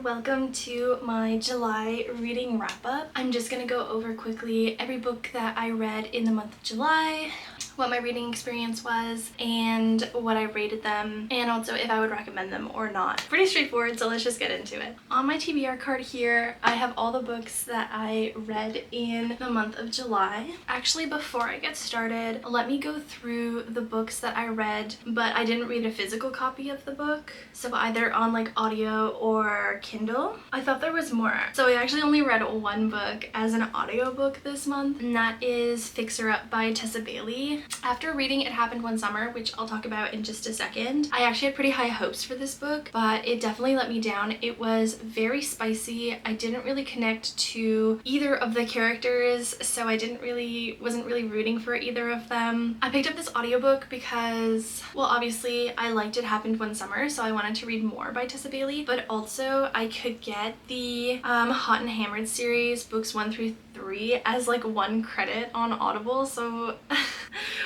welcome to my July reading wrap-up. I'm just gonna go over quickly every book that I read in the month of July, what my reading experience was, and what I rated them, and also if I would recommend them or not. Pretty straightforward, so let's just get into it. On my TBR card here, I have all the books that I read in the month of July. Actually, before I get started, let me go through the books that I read, but I didn't read a physical copy of the book, so either on like audio or Kindle. I thought there was more. So I actually only read one book as an audiobook this month, and that is Fixer Up by Tessa Bailey. After reading It Happened One Summer, which I'll talk about in just a second, I actually had pretty high hopes for this book, but it definitely let me down. It was very spicy. I didn't really connect to either of the characters, so I wasn't really rooting for either of them. I picked up this audiobook because, well, obviously I liked It Happened One Summer, so I wanted to read more by Tessa Bailey, but also I could get the Hot and Hammered series, books 1 through 3, as like 1 credit on Audible, so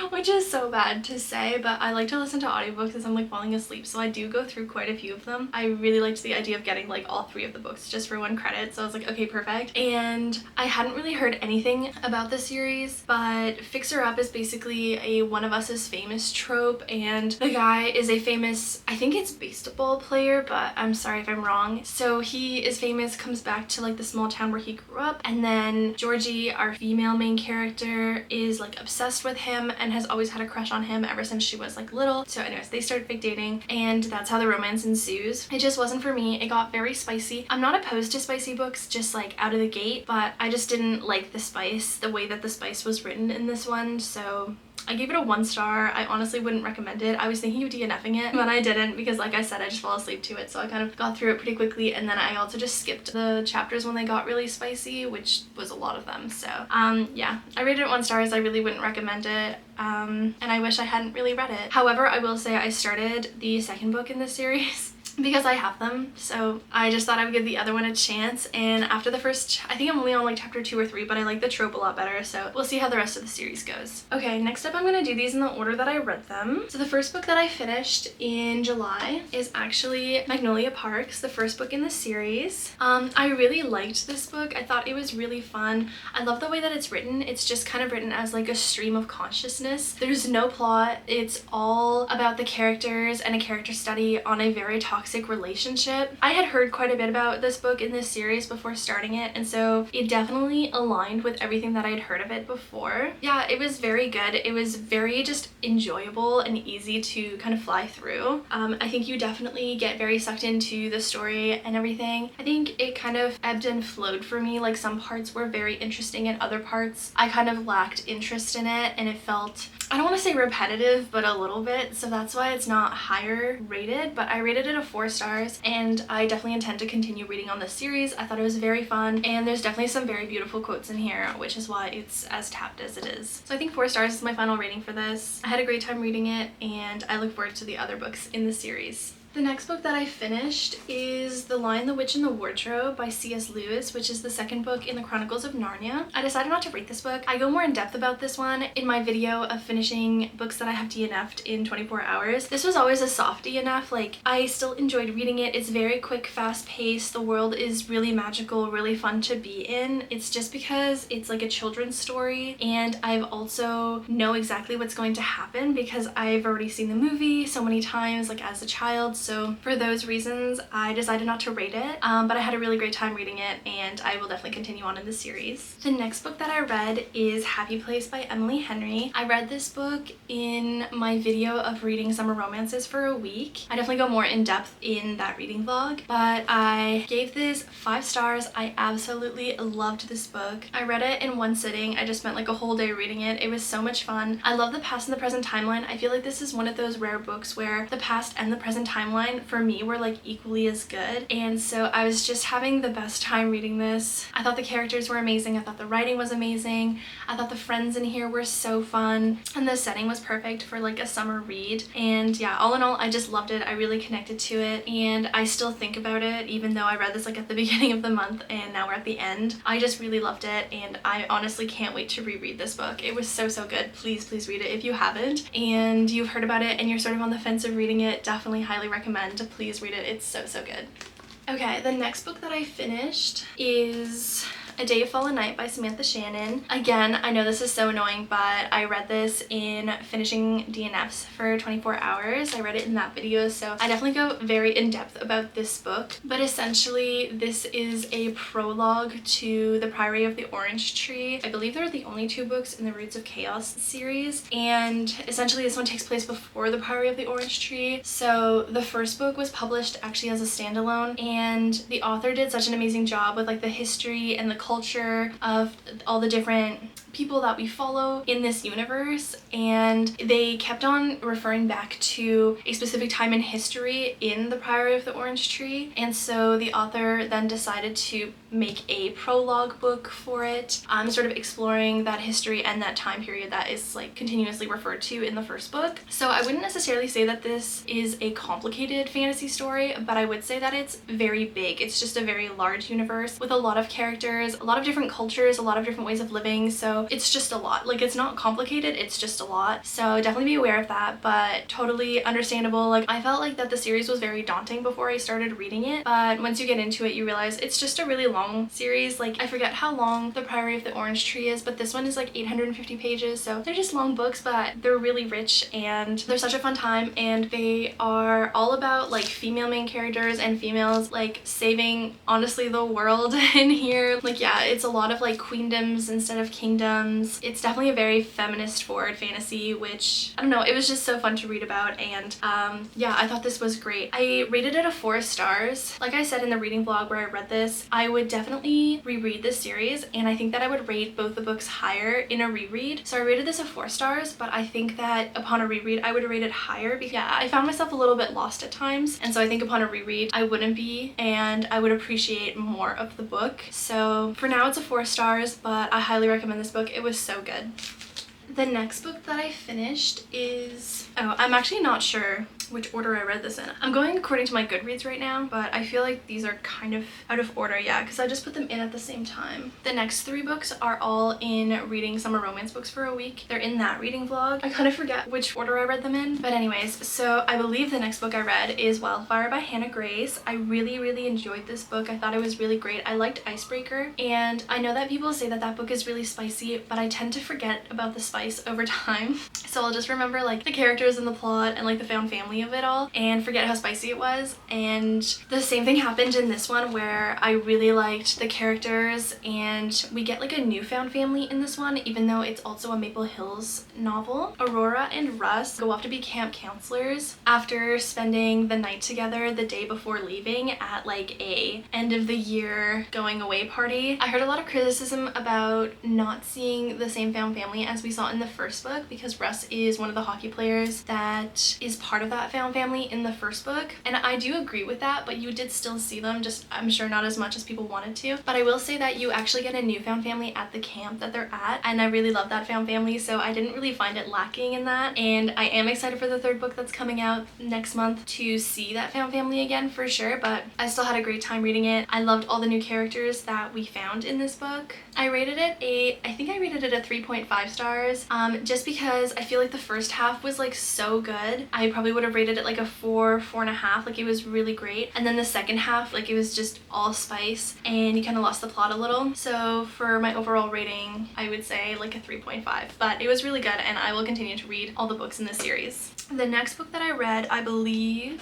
which is so bad to say, but I like to listen to audiobooks as I'm like falling asleep, so I do go through quite a few of them. I really liked the idea of getting like all 3 of the books just for 1 credit, so I was like, okay, perfect. And I hadn't really heard anything about the series, but Fixer Up is basically a One of Us is Famous trope, and the guy is a famous, I think it's baseball player, but I'm sorry if I'm wrong. So he is famous, comes back to like the small town where he grew up, and then Georgie, our female main character, is like obsessed with him and has always had a crush on him ever since she was like little. So anyways, they started fake dating, and that's how the romance ensues. It just wasn't for me. It got very spicy. I'm not opposed to spicy books just like out of the gate, but I just didn't like the spice, the way that the spice was written in this one, so I gave it a 1 star. I honestly wouldn't recommend it. I was thinking of DNFing it, but I didn't because, like I said, I just fell asleep to it, so I kind of got through it pretty quickly, and then I also just skipped the chapters when they got really spicy, which was a lot of them. So yeah, I rated it 1 star as I really wouldn't recommend it, and I wish I hadn't really read it. However, I will say I started the second book in this series because I have them, so I just thought I would give the other one a chance, and after the first, I think I'm only on like chapter 2 or 3, but I like the trope a lot better, so we'll see how the rest of the series goes. Okay, next up I'm gonna do these in the order that I read them. So the first book that I finished in July is actually Magnolia Parks, the first book in the series. I really liked this book. I thought it was really fun. I love the way that it's written. It's just kind of written as like a stream of consciousness. There's no plot. It's all about the characters and a character study on a very toxic relationship. I had heard quite a bit about this book in this series before starting it, and so it definitely aligned with everything that I had heard of it before. Yeah, it was very good. It was very just enjoyable and easy to kind of fly through. I think you definitely get very sucked into the story and everything. I think it kind of ebbed and flowed for me. Like, some parts were very interesting and other parts I kind of lacked interest in it, and it felt, I don't want to say repetitive, but a little bit, so that's why it's not higher rated, but I rated it a 4 stars, and I definitely intend to continue reading on this series. I thought it was very fun, and there's definitely some very beautiful quotes in here, which is why it's as tapped as it is. So I think 4 stars is my final rating for this. I had a great time reading it, and I look forward to the other books in the series. The next book that I finished is The Lion, the Witch, and the Wardrobe by C.S. Lewis, which is the second book in the Chronicles of Narnia. I decided not to rate this book. I go more in depth about this one in my video of finishing books that I have DNF'd in 24 hours. This was always a soft DNF. Like, I still enjoyed reading it. It's very quick, fast paced. The world is really magical, really fun to be in. It's just because it's like a children's story, and I've also know exactly what's going to happen because I've already seen the movie so many times, like as a child. So for those reasons, I decided not to rate it, but I had a really great time reading it, and I will definitely continue on in the series. The next book that I read is Happy Place by Emily Henry. I read this book in my video of reading summer romances for a week. I definitely go more in depth in that reading vlog, but I gave this 5 stars. I absolutely loved this book. I read it in 1 sitting. I just spent like a whole day reading it. It was so much fun. I love the past and the present timeline. I feel like this is one of those rare books where the past and the present timeline for me were like equally as good, and so I was just having the best time reading this. I thought the characters were amazing. I thought the writing was amazing. I thought the friends in here were so fun, and the setting was perfect for like a summer read. And yeah, all in all, I just loved it. I really connected to it, and I still think about it even though I read this like at the beginning of the month and now we're at the end. I just really loved it, and I honestly can't wait to reread this book. It was so good. Please read it if you haven't, and you've heard about it and you're sort of on the fence of reading it. Definitely highly recommend. Please read it. It's so good. Okay, the next book that I finished is A Day of Fallen Night by Samantha Shannon. Again, I know this is so annoying, but I read this in finishing DNFs for 24 hours. I read it in that video, so I definitely go very in-depth about this book. But essentially, this is a prologue to The Priory of the Orange Tree. I believe they're the only two books in the Roots of Chaos series, and essentially this one takes place before The Priory of the Orange Tree. So the first book was published actually as a standalone, and the author did such an amazing job with like the history and the culture of all the different people that we follow in this universe, and they kept on referring back to a specific time in history in the Priory of the Orange Tree, and so the author then decided to make a prologue book for it, sort of exploring that history and that time period that is like continuously referred to in the first book. So I wouldn't necessarily say that this is a complicated fantasy story, but I would say that it's very big. It's just a very large universe with a lot of characters, a lot of different cultures, a lot of different ways of living, so it's just a lot. Like, it's not complicated, it's just a lot. So definitely be aware of that, but totally understandable. Like, I felt like that the series was very daunting before I started reading it, but once you get into it, you realize it's just a really long series. Like, I forget how long The Priory of the Orange Tree is, but this one is like 850 pages, so they're just long books, but they're really rich and they're such a fun time, and they are all about like female main characters and females like saving, honestly, the world in here. Like, yeah, it's a lot of like queendoms instead of kingdoms. It's definitely a very feminist forward fantasy, which I don't know, it was just so fun to read about, and yeah, I thought this was great. I rated it a 4 stars. Like I said in the reading vlog where I read this, I would definitely reread this series, and I think that I would rate both the books higher in a reread. So I rated this a 4 stars, but I think that upon a reread I would rate it higher because, yeah, I found myself a little bit lost at times, and so I think upon a reread I wouldn't be, and I would appreciate more of the book. So for now it's a 4 stars, but I highly recommend this book. It was so good. The next book that I finished is, oh, I'm actually not sure which order I read this in. I'm going according to my Goodreads right now, but I feel like these are kind of out of order, yeah, because I just put them in at the same time. The next 3 books are all in reading summer romance books for a week. They're in that reading vlog. I kind of forget which order I read them in, but anyways, so I believe the next book I read is Wildfire by Hannah Grace. I really enjoyed this book. I thought it was really great. I liked Icebreaker, and I know that people say that that book is really spicy, but I tend to forget about the spice over time. So I'll just remember like the characters and the plot and like the found family of it all and forget how spicy it was. And the same thing happened in this one, where I really liked the characters, and we get like a newfound family in this one, even though it's also a Maple Hills novel. Aurora and Russ go off to be camp counselors after spending the night together the day before leaving at like a end of the year going away party. I heard a lot of criticism about not seeing the same found family as we saw in the first book, because Russ is one of the hockey players that is part of that found family in the first book, and I do agree with that, but you did still see them, just I'm sure not as much as people wanted to. But I will say that you actually get a new found family at the camp that they're at, and I really love that found family, so I didn't really find it lacking in that. And I am excited for the 3rd book that's coming out next month to see that found family again for sure, but I still had a great time reading it. I loved all the new characters that we found in this book. I rated it I think I rated it a 3.5 stars, just because I feel like the first half was like so good. I probably would have rated it like a 4.5. Like, it was really great, and then the second half, like, it was just all spice and you kind of lost the plot a little. So for my overall rating, I would say like a 3.5, but it was really good, and I will continue to read all the books in this series. The next book that I read, I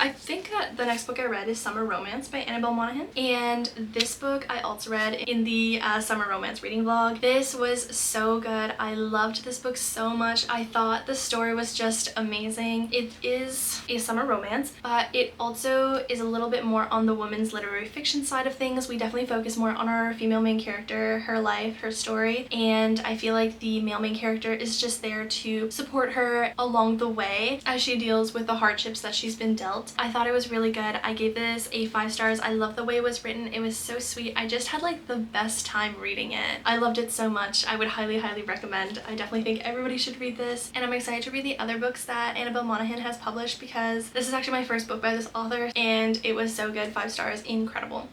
think that the next book I read is Summer Romance by Annabelle Monaghan, and this book I also read in the summer romance reading vlog. This was so good. I loved this book so much. I thought the story was just amazing. It is a summer romance, but it also is a little bit more on the women's literary fiction side of things. We definitely focus more on our female main character, her life, her story, and I feel like the male main character is just there to support her along the way as she deals with the hardships that she's been dealt. I thought it was really good. I gave this a 5 stars. I love the way it was written. It was so sweet. I just had like the best time reading it. I loved it so much. I would highly recommend. I definitely think everybody should read this, and I'm excited to read the other books that Annabelle Monaghan has published, because this is actually my first book by this author, and it was so good. 5 stars. Incredible.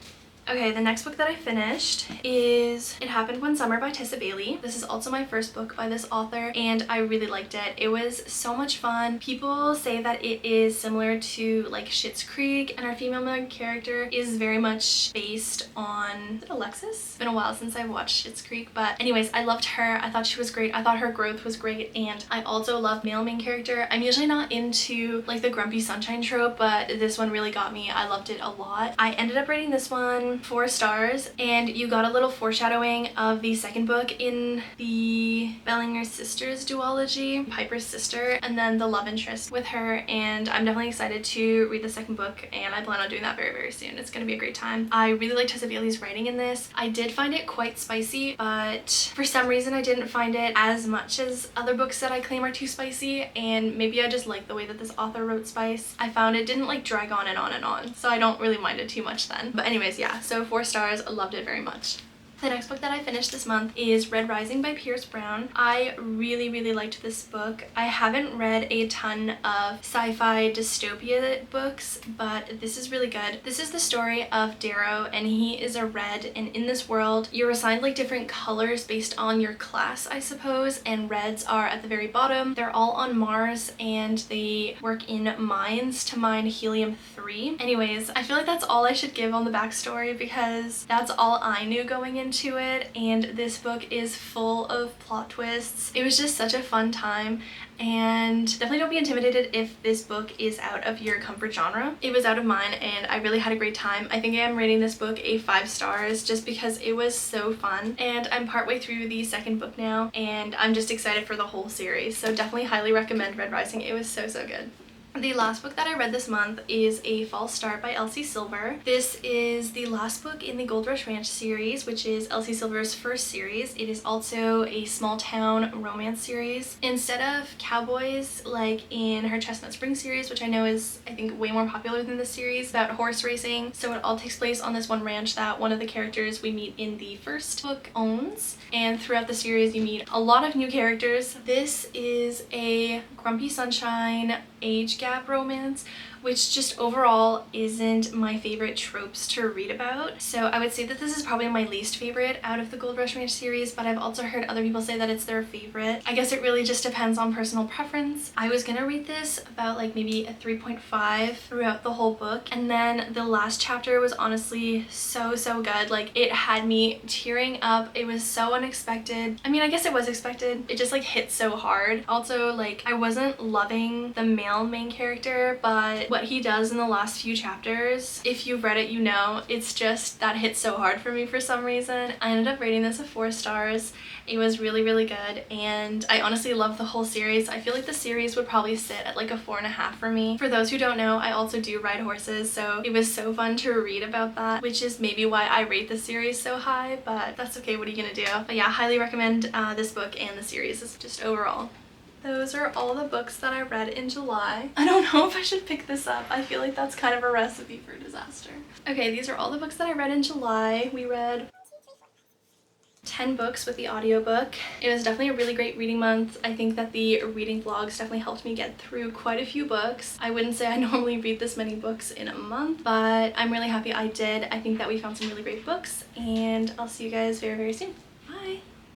Okay, the next book that I finished is It Happened One Summer by Tessa Bailey. This is also my first book by this author and I really liked it. It was so much fun. People say that it is similar to like Schitt's Creek, and our female main character is very much based on, is it Alexis? It's been a while since I've watched Schitt's Creek, but anyways, I loved her. I thought she was great. I thought her growth was great, and I also love male main character. I'm usually not into like the grumpy sunshine trope, but this one really got me. I loved it a lot. I ended up rating this one 4 stars, and you got a little foreshadowing of the second book in the Bellinger sisters duology, Piper's sister, and then the love interest with her, and I'm definitely excited to read the second book, and I plan on doing that very, very soon. It's gonna be a great time. I really like Tessa Bailey's writing in this. I did find it quite spicy, but for some reason I didn't find it as much as other books that I claim are too spicy, and maybe I just like the way that this author wrote spice. I found it didn't like drag on and on and on, so I don't really mind it too much then. But anyways, yeah, so 4 stars, loved it very much. The next book that I finished this month is Red Rising by Pierce Brown. I really, really liked this book. I haven't read a ton of sci-fi dystopia books, but this is really good. This is the story of Darrow, and he is a red, and in this world you're assigned like different colors based on your class, I suppose, and reds are at the very bottom. They're all on Mars and they work in mines to mine helium-3. Anyways, I feel like that's all I should give on the backstory because that's all I knew going into it, and this book is full of plot twists. It was just such a fun time, and definitely don't be intimidated if this book is out of your comfort genre. It was out of mine and I really had a great time. I think I am rating this book a 5 stars just because it was so fun, and I'm partway through the second book now and I'm just excited for the whole series, so definitely highly recommend Red Rising. It was so, so good. The last book that I read this month is A False Start by Elsie Silver. This is the last book in the Gold Rush Ranch series, which is Elsie Silver's first series. It is also a small town romance series. Instead of cowboys like in her Chestnut Spring series, which I know is I think way more popular than this series, about horse racing. So it all takes place on this one ranch that one of the characters we meet in the first book owns, and throughout the series you meet a lot of new characters. This is a Grumpy Sunshine age gap romance, which just overall isn't my favorite tropes to read about. So I would say that this is probably my least favorite out of the Gold Rush Ranch series, but I've also heard other people say that it's their favorite. I guess it really just depends on personal preference. I was gonna read this about like maybe a 3.5 throughout the whole book, and then the last chapter was honestly so, so good. Like, it had me tearing up. It was so unexpected. I mean, I guess it was expected. It just like hit so hard. Also, like, I wasn't loving the male main character, but what he does in the last few chapters, if you've read it, you know, it's just that hit so hard for me for some reason. I ended up rating this a 4 stars. It was really, really good, and I honestly love the whole series. I feel like the series would probably sit at like a 4.5 for me. For those who don't know, I also do ride horses, so it was so fun to read about that, which is maybe why I rate the series so high, but that's okay, what are you gonna do? But yeah, highly recommend this book and the series just overall. Those are all the books that I read in July. I don't know if I should pick this up. I feel like that's kind of a recipe for disaster. Okay, these are all the books that I read in July. We read 10 books with the audiobook. It was definitely a really great reading month. I think that the reading vlogs definitely helped me get through quite a few books. I wouldn't say I normally read this many books in a month, but I'm really happy I did. I think that we found some really great books, and I'll see you guys very, very soon.